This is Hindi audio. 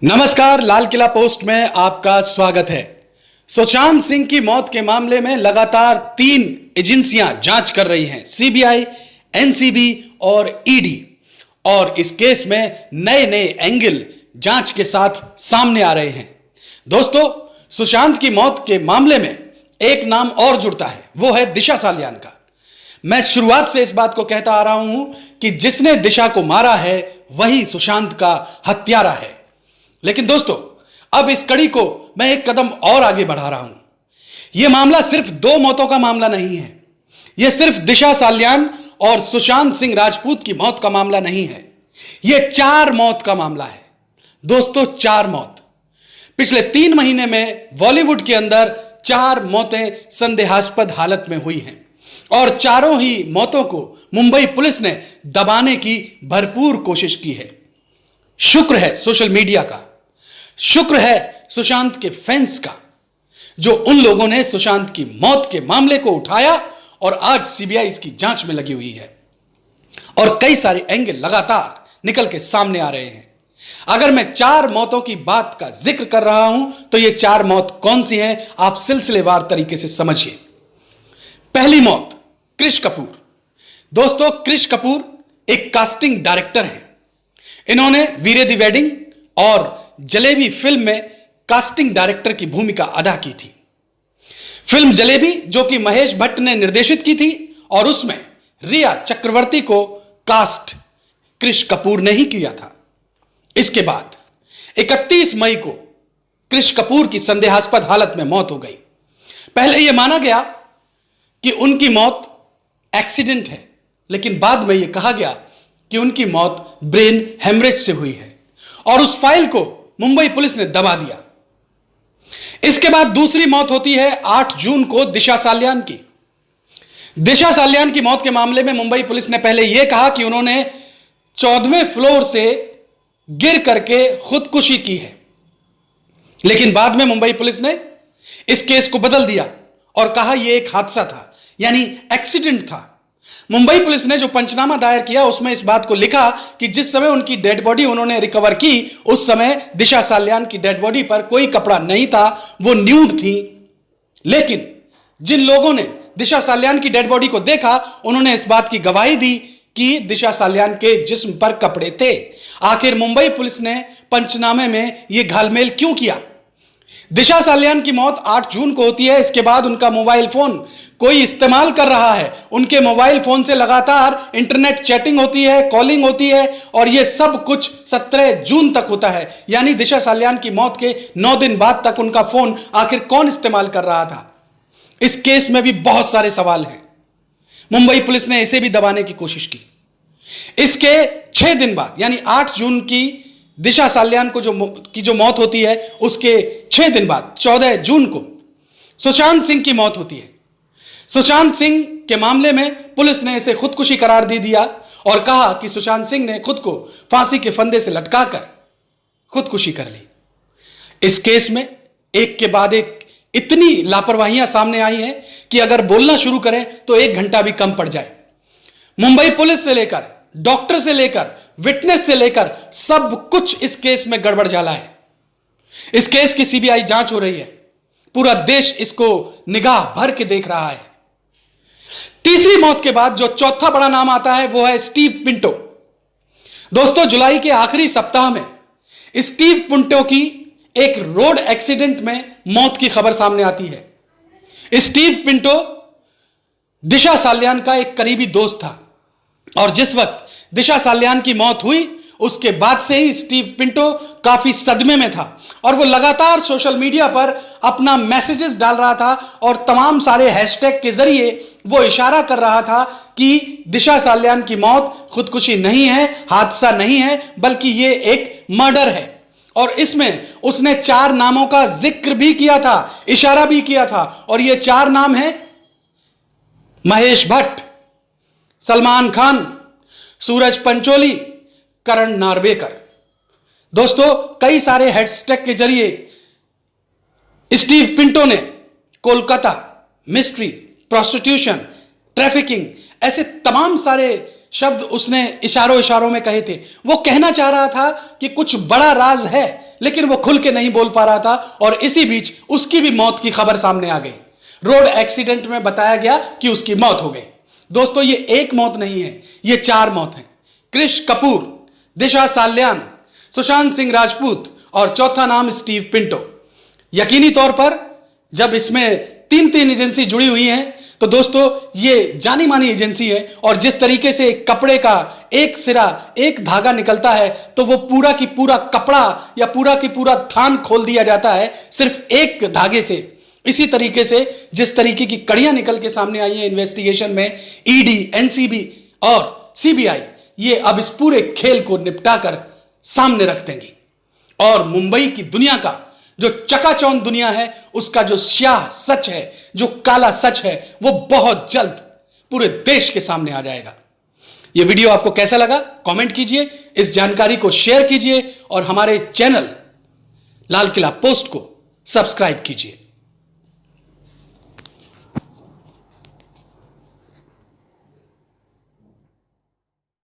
नमस्कार, लाल किला पोस्ट में आपका स्वागत है। सुशांत सिंह की मौत के मामले में लगातार 3 एजेंसियां जांच कर रही हैं, सीबीआई, एनसीबी और ईडी। और इस केस में नए नए एंगल जांच के साथ सामने आ रहे हैं। दोस्तों, सुशांत की मौत के मामले में एक नाम और जुड़ता है, वो है दिशा सालियान का। मैं शुरुआत से इस बात को कहता आ रहा हूं कि जिसने दिशा को मारा है वही सुशांत का हत्यारा है। लेकिन दोस्तों, अब इस कड़ी को मैं एक कदम और आगे बढ़ा रहा हूं। यह मामला सिर्फ 2 मौतों का मामला नहीं है। यह सिर्फ दिशा सालियान और सुशांत सिंह राजपूत की मौत का मामला नहीं है। यह 4 मौत का मामला है। दोस्तों, 4 मौत। पिछले 3 महीने में बॉलीवुड के अंदर 4 मौतें संदेहास्पद हालत में हुई हैं और चारों ही मौतों को मुंबई पुलिस ने दबाने की भरपूर कोशिश की है। शुक्र है सोशल मीडिया का, शुक्र है सुशांत के फैंस का, जो उन लोगों ने सुशांत की मौत के मामले को उठाया और आज सीबीआई इसकी जांच में लगी हुई है और कई सारे एंगल लगातार निकल के सामने आ रहे हैं। अगर मैं 4 मौतों की बात का जिक्र कर रहा हूं तो ये 4 मौत कौन सी हैं, आप सिलसिलेवार तरीके से समझिए। पहली मौत, क्रिश कपूर। दोस्तों, क्रिश कपूर एक कास्टिंग डायरेक्टर हैं। इन्होंने वीरे दी वेडिंग और जलेबी फिल्म में कास्टिंग डायरेक्टर की भूमिका अदा की थी। फिल्म जलेबी, जो कि महेश भट्ट ने निर्देशित की थी, और उसमें रिया चक्रवर्ती को कास्ट क्रिश कपूर ने ही किया था। इसके बाद 31 मई को क्रिश कपूर की संदेहास्पद हालत में मौत हो गई। पहले यह माना गया कि उनकी मौत एक्सीडेंट है, लेकिन बाद में यह कहा गया कि उनकी मौत ब्रेन हेमरेज से हुई है और उस फाइल को मुंबई पुलिस ने दबा दिया। इसके बाद दूसरी मौत होती है 8 जून को दिशा सालियान की। दिशा सालियान की मौत के मामले में मुंबई पुलिस ने पहले यह कहा कि उन्होंने 14वें फ्लोर से गिर करके खुदकुशी की है, लेकिन बाद में मुंबई पुलिस ने इस केस को बदल दिया और कहा यह एक हादसा था, यानी एक्सीडेंट था। मुंबई पुलिस ने जो पंचनामा दायर किया उसमें इस बात को लिखा कि जिस समय उनकी डेड बॉडी उन्होंने रिकवर की, उस समय दिशा सालियान की डेड बॉडी पर कोई कपड़ा नहीं था, वो न्यूड थी। लेकिन जिन लोगों ने दिशा सालियान की डेड बॉडी को देखा, उन्होंने इस बात की गवाही दी कि दिशा सालियान के जिस्म पर कपड़े थे। आखिर मुंबई पुलिस ने पंचनामे में यह घालमेल क्यों किया? दिशा सालियान की मौत 8 जून को होती है। इसके बाद उनका मोबाइल फोन कोई इस्तेमाल कर रहा है। उनके मोबाइल फोन से लगातार इंटरनेट चैटिंग होती है, कॉलिंग होती है और यह सब कुछ 17 जून तक होता है। यानी दिशा सालियान की मौत के 9 दिन बाद तक उनका फोन आखिर कौन इस्तेमाल कर रहा था? इस केस में भी बहुत सारे सवाल हैं। मुंबई पुलिस ने इसे भी दबाने की कोशिश की। इसके 6 दिन बाद, यानी 8 जून की दिशा सालियान को जो मौत होती है, उसके 6 दिन बाद 14 जून को सुशांत सिंह की मौत होती है। सुशांत सिंह के मामले में पुलिस ने इसे खुदकुशी करार दे दिया और कहा कि सुशांत सिंह ने खुद को फांसी के फंदे से लटकाकर खुदकुशी कर ली। इस केस में एक के बाद एक इतनी लापरवाहियां सामने आई हैं कि अगर बोलना शुरू करें तो 1 घंटा भी कम पड़ जाए। मुंबई पुलिस से लेकर डॉक्टर से लेकर विटनेस से लेकर सब कुछ इस केस में गड़बड़ जाला है। इस केस की सीबीआई जांच हो रही है। पूरा देश इसको निगाह भर के देख रहा है। तीसरी मौत के बाद जो चौथा बड़ा नाम आता है वो है स्टीव पिंटो। दोस्तों, जुलाई के आखिरी सप्ताह में स्टीव पिंटो की एक रोड एक्सीडेंट में मौत की खबर सामने आती है। स्टीव पिंटो दिशा सालियान का एक करीबी दोस्त था और जिस वक्त दिशा सालियान की मौत हुई, उसके बाद से ही स्टीव पिंटो काफी सदमे में था और वो लगातार सोशल मीडिया पर अपना मैसेजेस डाल रहा था और तमाम सारे हैशटैग के जरिए वो इशारा कर रहा था कि दिशा सालियान की मौत खुदकुशी नहीं है, हादसा नहीं है, बल्कि ये एक मर्डर है। और इसमें उसने 4 नामों का जिक्र भी किया था, इशारा भी किया था, और ये 4 नाम हैं महेश भट्ट, सलमान खान, सूरज पंचोली, करण नार्वेकर। दोस्तों, कई सारे हैशटैग के जरिए स्टीव पिंटो ने कोलकाता, मिस्ट्री, प्रोस्टिट्यूशन, ट्रैफिकिंग, ऐसे तमाम सारे शब्द उसने इशारों में कहे थे। वो कहना चाह रहा था कि कुछ बड़ा राज है लेकिन वो खुल के नहीं बोल पा रहा था और इसी बीच उसकी भी मौत की खबर सामने आ गई। रोड एक्सीडेंट में बताया गया कि उसकी मौत हो गई। दोस्तों, ये एक मौत नहीं है, ये 4 मौत हैं। कृष कपूर, दिशा साल्यान, सुशांत सिंह राजपूत और चौथा नाम स्टीव पिंटो। यकीनी तौर पर जब इसमें 3 एजेंसी जुड़ी हुई हैं तो दोस्तों ये जानी मानी एजेंसी है और जिस तरीके से कपड़े का एक सिरा, एक धागा निकलता है तो वो पूरा की पूरा कपड़ा या पूरा की पूरा थान खोल दिया जाता है सिर्फ एक धागे से। इसी तरीके से जिस तरीके की कड़ियां निकल के सामने आई हैं इन्वेस्टिगेशन में, ईडी, एनसीबी और सीबीआई ये अब इस पूरे खेल को निपटा कर सामने रख देंगी और मुंबई की दुनिया का जो चकाचौंध दुनिया है उसका जो स्याह सच है, जो काला सच है, वो बहुत जल्द पूरे देश के सामने आ जाएगा। यह वीडियो आपको कैसा लगा कमेंट कीजिए, इस जानकारी को शेयर कीजिए और हमारे चैनल लाल किला पोस्ट को सब्सक्राइब कीजिए।